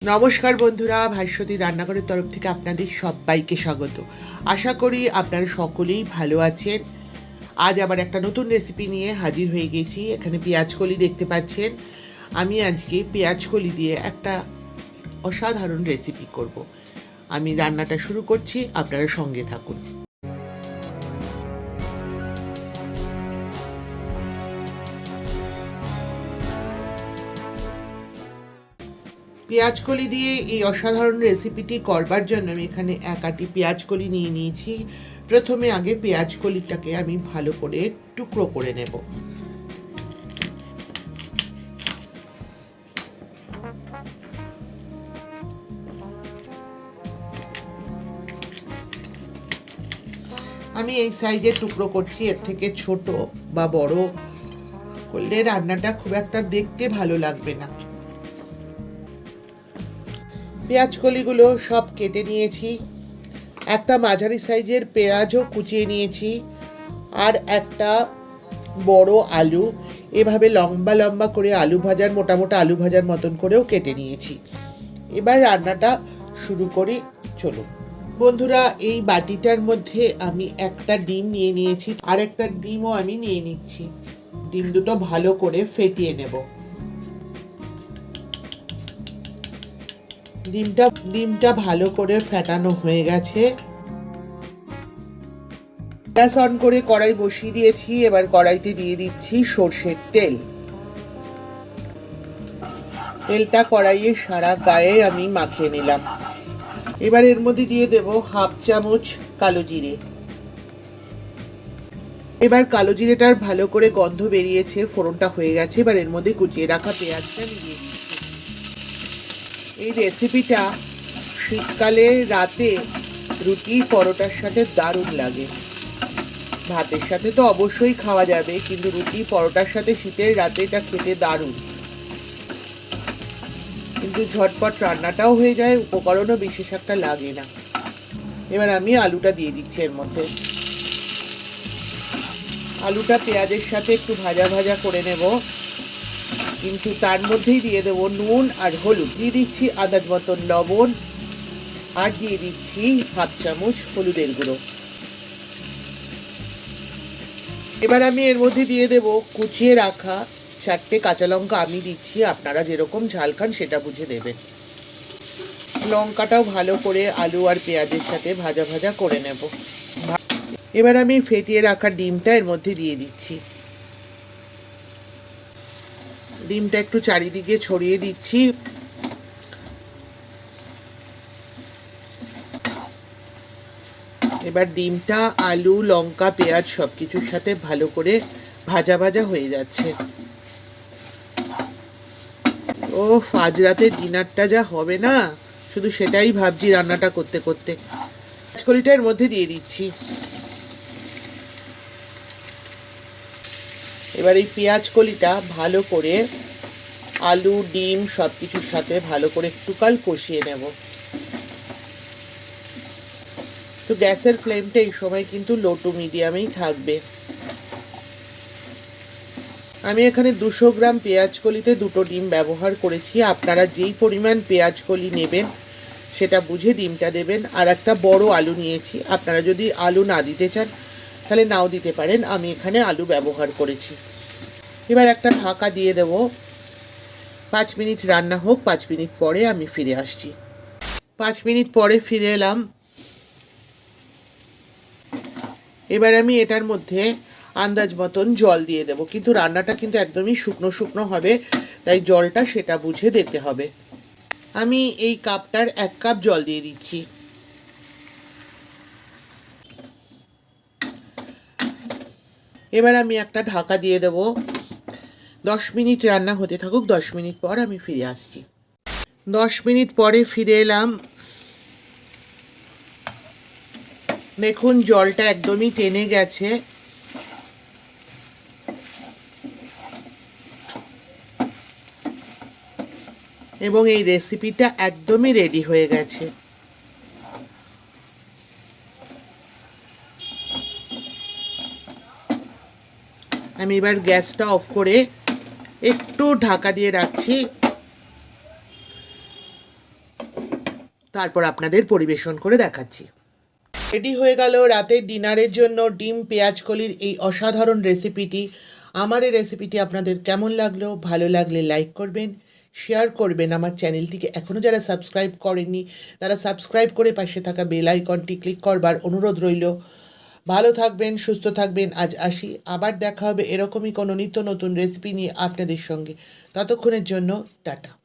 নমস্কার বন্ধুরা, ভাস্বতী রান্নাঘরের তরফ থেকে আপনাদের সবাইকে স্বাগত। আশা করি আপনারা সকলেই ভালো আছেন। আজ আবার একটা নতুন রেসিপি নিয়ে হাজির হয়ে গেছি। এখানে পেঁয়াজকলি দেখতে পাচ্ছেন। আমি আজকে পেঁয়াজকলি দিয়ে একটা অসাধারণ রেসিপি করব। আমি রান্নাটা শুরু করছি, আপনারা সঙ্গে থাকুন। পেঁয়াজকলি দিয়ে এই অসাধারণ রেসিপিটি করবার জন্য আমি এখানে এক আটি পেঁয়াজকলি নিয়ে নিয়েছি। প্রথমে আগে পেঁয়াজকলিটাকে আমি ভালো করে টুকরো করে নেব। আমি এই সাইজের টুকরো করছি, এর থেকে ছোট বা বড় করলে রান্নাটা খুব একটা দেখতে ভালো লাগবে না। পেঁয়াজকলিগুলো সব কেটে নিয়েছি। একটা মাঝারি সাইজের পেঁয়াজও কুচিয়ে নিয়েছি, আর একটা বড় আলু এভাবে লম্বা লম্বা করে আলু ভাজার মোটা মোটা আলু ভাজার মতন করেও কেটে নিয়েছি। এবার রান্নাটা শুরু করি, চলুন বন্ধুরা। এই বাটিটার মধ্যে আমি একটা ডিম নিয়ে নিয়েছি, আর একটা ডিমও আমি নিয়ে নিচ্ছি। ডিম দুটো ভালো করে ফেটিয়ে নেব। ডিমটা ভালো করে ফেটানো হয়ে গেছে। গ্যাস অন করে কড়াই বসিয়ে দিয়েছি। এবার কড়াইতে দিয়ে দিচ্ছি সর্ষের তেল। তেলটা কড়াইয়ে সারা গায়ে আমি মাখিয়ে নিলাম। এবার এর মধ্যে দিয়ে দেব হাফ চামচ কালো জিরে। এবার কালো জিরেটার ভালো করে গন্ধ বেরিয়েছে, ফোড়নটা হয়ে গেছে। এবার এর মধ্যে কুচিয়ে রাখা পেঁয়াজটা দিয়ে দিচ্ছি। এই রেসিপিটা শীতকালে রাতে রুটি পরোটার সাথে দারুণ লাগে। ভাতের সাথে তো অবশ্যই খাওয়া যাবে, কিন্তু রুটি পরোটার সাথে শীতের রাতে এটা খেতে দারুণ। কিন্তু ঝটপট রান্নাটাও হয়ে যায়, উপকরণও বিশেষ একটা লাগে না। এবার আমি আলুটা দিয়ে দিচ্ছি এর মধ্যে। আলুটা পেঁয়াজের সাথে একটু ভাজা ভাজা করে নেব, কিন্তু তার মধ্যেই দিয়ে দেবো নুন আর হলুদ। দিয়ে দিচ্ছি আন্দাজ মতন লবণ, আর দিয়ে দিচ্ছি হাফ চামচ হলুদের গুঁড়ো। এবার আমি এর মধ্যে দিয়ে দেব কুচিয়ে রাখা 4টে কাঁচা লঙ্কা। আমি দিচ্ছি, আপনারা যেরকম ঝাল খান সেটা বুঝে দেবেন। লঙ্কাটাও ভালো করে আলু আর পেঁয়াজের সাথে ভাজা ভাজা করে নেব। এবার আমি ফেটিয়ে রাখা ডিমটা এর মধ্যে দিয়ে দিচ্ছি। ডিমটা একটু চারিদিকে ছড়িয়ে দিচ্ছি। এবার ডিমটা আলু লঙ্কা পেঁয়াজ সবকিছুর সাথে ভালো করে ভাজা ভাজা হয়ে যাচ্ছে। ও আজ রাতে ডিনারটা যা হবে না, শুধু সেটাই ভাবছি রান্নাটা করতে করতে। পেঁয়াজকলিটা এর মধ্যে দিয়ে দিচ্ছি। এবার এই পেঁয়াজকলিটা ভালো করে আলু ডিম সবকিছুর সাথে ভালো করে একটু কাল কষিয়ে নেব। তো গ্যাসের ফ্লেমটা এই সময় কিন্তু লো টু মিডিয়ামেই থাকবে। আমি এখানে 200 গ্রাম পেঁয়াজকলিতে 2টো ডিম ব্যবহার করেছি। আপনারা যেই পরিমাণ পেঁয়াজকলি নেবেন সেটা বুঝে ডিমটা দেবেন। আর একটা বড় আলু নিয়েছি, আপনারা যদি আলু না দিতে চান তাহলে নাও দিতে পারেন। আমি এখানে আলু ব্যবহার করেছি। এবার একটা ঢাকা দিয়ে দেব। 5 মিনিট রান্না হোক, 5 মিনিট পরে আমি ফিরে আসছি। 5 মিনিট পরে ফিরে এলাম। এবার আমি এটার মধ্যে আন্দাজ মতন জল দিয়ে দেব, কিন্তু রান্নাটা কিন্তু একদমই শুকনো শুকনো হবে, তাই জলটা সেটা বুঝে দিতে হবে। আমি এই কাপটার 1 কাপ জল দিয়ে দিচ্ছি। এবার আমি একটা ঢাকা দিয়ে দেব। 10 মিনিট রান্না হতে থাকুক। 10 মিনিট পর আমি ফিরে আসছি। 10 মিনিট পরে ফিরে এলাম। দেখুন জলটা একদমই টেনে গেছে। এবং এই রেসিপিটা একদমই রেডি হয়ে গেছে। আমি এবার গ্যাসটা অফ করে একটু ঢাকা দিয়ে রাখছি। তারপর আপনাদের পরিবেশন করে দেখাচ্ছি। রেডি হয়ে গেল রাতের ডিনারের জন্য ডিম পেঁয়াজকলির এই অসাধারণ রেসিপিটি। আমার এই রেসিপিটি আপনাদের কেমন লাগলো? ভালো লাগলে লাইক করবেন, শেয়ার করবেন। আমার চ্যানেলটিকে এখনও যারা সাবস্ক্রাইব করেননি তারা সাবস্ক্রাইব করে পাশে থাকা বেল আইকনটি ক্লিক করবার অনুরোধ রইল। ভালো থাকবেন, সুস্থ থাকবেন। আজ আসি, আবার দেখা হবে এরকমই কোনো নিত্য নতুন রেসিপি নিয়ে আপনাদের সঙ্গে। ততক্ষণের জন্য টাটা।